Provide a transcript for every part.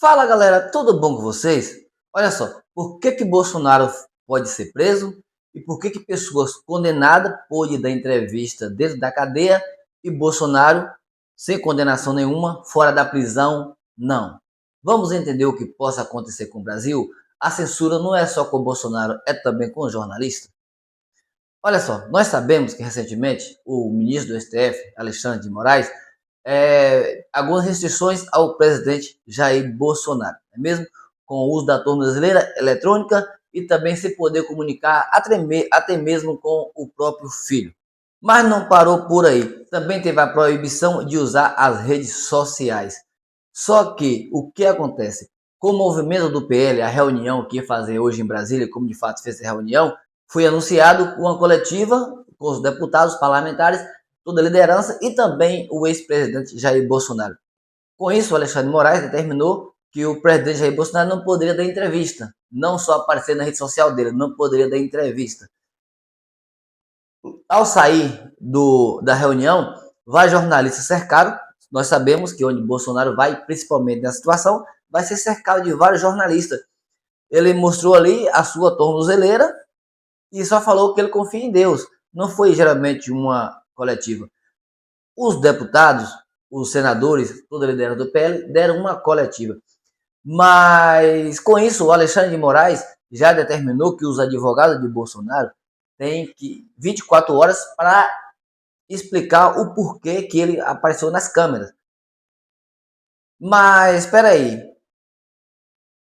Fala galera, tudo bom com vocês? Olha só, por que Bolsonaro pode ser preso e por que pessoas condenadas podem dar entrevista dentro da cadeia e Bolsonaro sem condenação nenhuma, fora da prisão, não. Vamos entender o que possa acontecer com o Brasil? A censura não é só com o Bolsonaro, é também com o jornalista. Olha só, nós sabemos que recentemente o ministro do STF, Alexandre de Moraes, algumas restrições ao presidente Jair Bolsonaro, não é mesmo? Com o uso da tornozeleira eletrônica e também se poder comunicar até mesmo com o próprio filho. Mas não parou por aí, também teve a proibição de usar as redes sociais. Só que o que acontece? Com o movimento do PL, a reunião que ia fazer hoje em Brasília, como de fato fez a reunião, foi anunciado uma coletiva com os deputados parlamentares, toda a liderança e também o ex-presidente Jair Bolsonaro. Com isso, o Alexandre de Moraes determinou que o presidente Jair Bolsonaro não poderia dar entrevista, não só aparecer na rede social dele, não poderia dar entrevista. Ao sair da reunião, vários jornalistas cercaram. Nós sabemos que onde Bolsonaro vai, principalmente nessa situação, vai ser cercado de vários jornalistas. Ele mostrou ali a sua tornozeleira e só falou que ele confia em Deus. Não foi geralmente uma coletiva. Os deputados, os senadores, toda a liderança do PL, deram uma coletiva. Mas com isso, o Alexandre de Moraes já determinou que os advogados de Bolsonaro têm 24 horas para explicar o porquê que ele apareceu nas câmeras. Mas espera aí,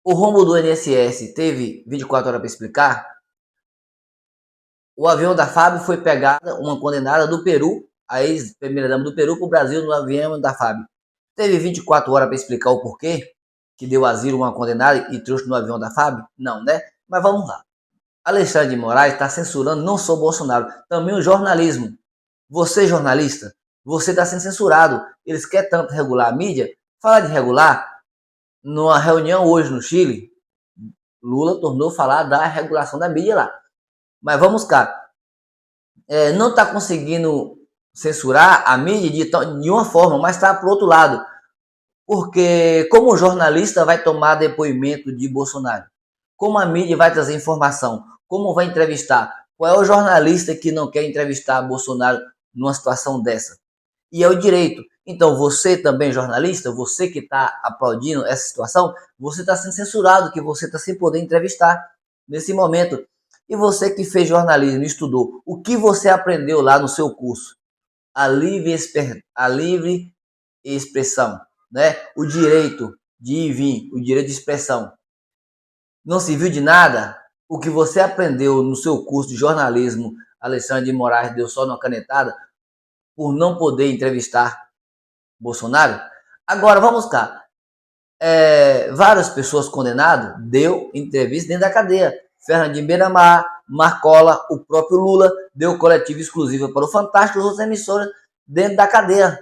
o rombo do INSS teve 24 horas para explicar? O avião da FAB foi pegada, uma condenada do Peru, a ex-primeira-dama do Peru, para o Brasil no avião da FAB. Teve 24 horas para explicar o porquê que deu asilo uma condenada e trouxe no avião da FAB? Não, né? Mas vamos lá. Alexandre de Moraes está censurando não só o Bolsonaro, também o jornalismo. Você, jornalista, você está sendo censurado. Eles querem tanto regular a mídia. Fala de regular. Numa reunião hoje no Chile, Lula tornou falar da regulação da mídia lá. Mas vamos cá. Não está conseguindo censurar a mídia de uma forma, mas está para o outro lado. Porque como o jornalista vai tomar depoimento de Bolsonaro? Como a mídia vai trazer informação? Como vai entrevistar? Qual é o jornalista que não quer entrevistar Bolsonaro numa situação dessa? E é o direito. Então você também, jornalista, você que está aplaudindo essa situação, você está sendo censurado, que você está sem poder entrevistar nesse momento. E você que fez jornalismo, estudou, o que você aprendeu lá no seu curso? A livre expressão, né? O direito de ir e vir, o direito de expressão. Não se viu de nada? O que você aprendeu no seu curso de jornalismo, Alexandre de Moraes deu só numa canetada, por não poder entrevistar Bolsonaro? Agora, vamos cá. Várias pessoas condenadas deu entrevista dentro da cadeia. Fernandinho Beiramar, Marcola, o próprio Lula deu coletiva exclusiva para o Fantástico e outras emissoras dentro da cadeia.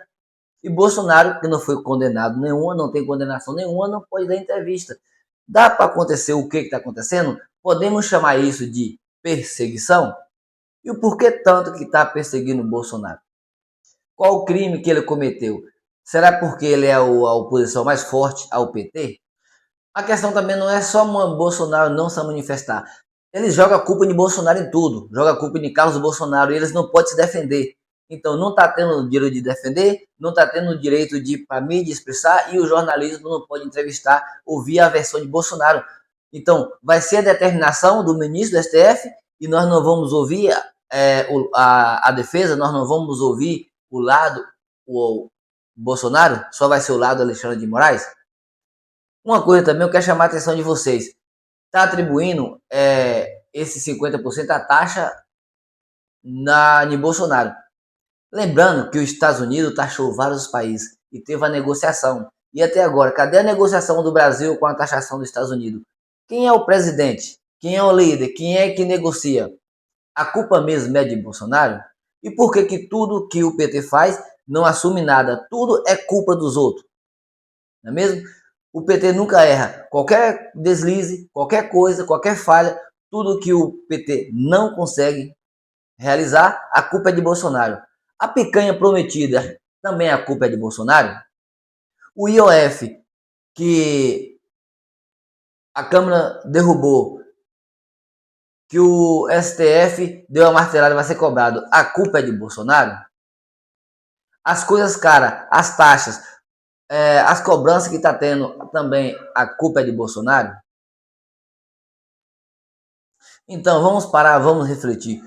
E Bolsonaro, que não foi condenado nenhuma, não tem condenação nenhuma, não pode dar entrevista. Dá para acontecer o que está acontecendo? Podemos chamar isso de perseguição? E o porquê tanto que está perseguindo o Bolsonaro? Qual o crime que ele cometeu? Será porque ele é a oposição mais forte ao PT? A questão também não é só Bolsonaro não se manifestar. Eles jogam a culpa de Bolsonaro em tudo. Jogam a culpa de Carlos Bolsonaro e eles não podem se defender. Então não está tendo o direito de defender, não está tendo o direito de ir para a mídia expressar e o jornalismo não pode entrevistar, ouvir a versão de Bolsonaro. Então vai ser a determinação do ministro do STF e nós não vamos ouvir a defesa, nós não vamos ouvir o lado, o Bolsonaro, só vai ser o lado do Alexandre de Moraes. Uma coisa também eu quero chamar a atenção de vocês. Está atribuindo esse 50% a taxa de Bolsonaro. Lembrando que os Estados Unidos taxou vários países e teve a negociação. E até agora, cadê a negociação do Brasil com a taxação dos Estados Unidos? Quem é o presidente? Quem é o líder? Quem é que negocia? A culpa mesmo é de Bolsonaro? E por que tudo que o PT faz não assume nada? Tudo é culpa dos outros. Não é mesmo? O PT nunca erra. Qualquer deslize, qualquer coisa, qualquer falha, tudo que o PT não consegue realizar, a culpa é de Bolsonaro. A picanha prometida, também a culpa é de Bolsonaro. O IOF, que a Câmara derrubou, que o STF deu a martelada e vai ser cobrado, a culpa é de Bolsonaro? As coisas caras, as taxas, as cobranças que está tendo também, a culpa é de Bolsonaro? Então vamos parar, vamos refletir.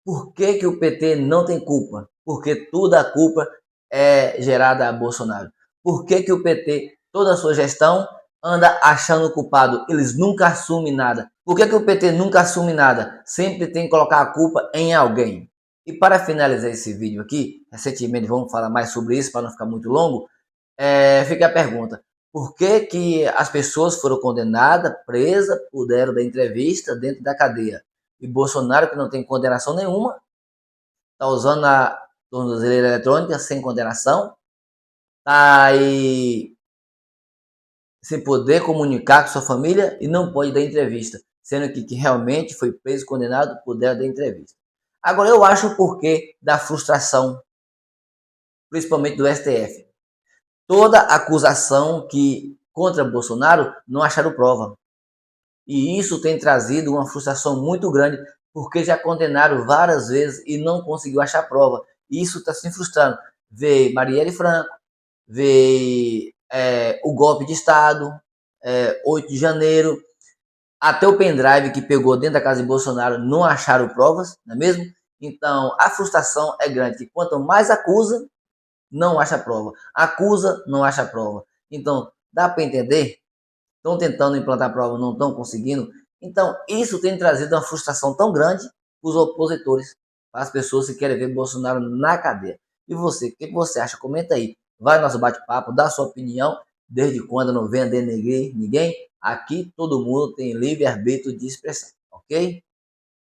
Por que, que o PT não tem culpa? Porque toda a culpa é gerada a Bolsonaro. Por que, que o PT, toda a sua gestão, anda achando culpado? Eles nunca assumem nada. Por que, que o PT nunca assume nada? Sempre tem que colocar a culpa em alguém. E para finalizar esse vídeo aqui, recentemente vamos falar mais sobre isso para não ficar muito longo, fica a pergunta. Por que, que as pessoas foram condenadas, presas, puderam dar entrevista dentro da cadeia? E Bolsonaro, que não tem condenação nenhuma, está usando a tornozeleira eletrônica sem condenação, está aí sem poder comunicar com sua família e não pode dar entrevista, sendo que realmente foi preso e condenado, puderam dar entrevista. Agora eu acho o porquê da frustração, principalmente do STF. Toda acusação que contra Bolsonaro não acharam prova. E isso tem trazido uma frustração muito grande, porque já condenaram várias vezes e não conseguiu achar prova. E isso está se frustrando. Vê Marielle Franco, vê o golpe de Estado, 8 de janeiro, até o pendrive que pegou dentro da casa de Bolsonaro não acharam provas, não é mesmo? Então a frustração é grande, que quanto mais acusa, não acha prova. Acusa, não acha prova. Então, dá para entender? Estão tentando implantar prova, não estão conseguindo. Então, isso tem trazido uma frustração tão grande para os opositores, para as pessoas que querem ver Bolsonaro na cadeia. E você, o que você acha? Comenta aí. Vai no nosso bate-papo, dá sua opinião. Desde quando não vem a denegrir ninguém? Aqui todo mundo tem livre-arbítrio de expressão, ok?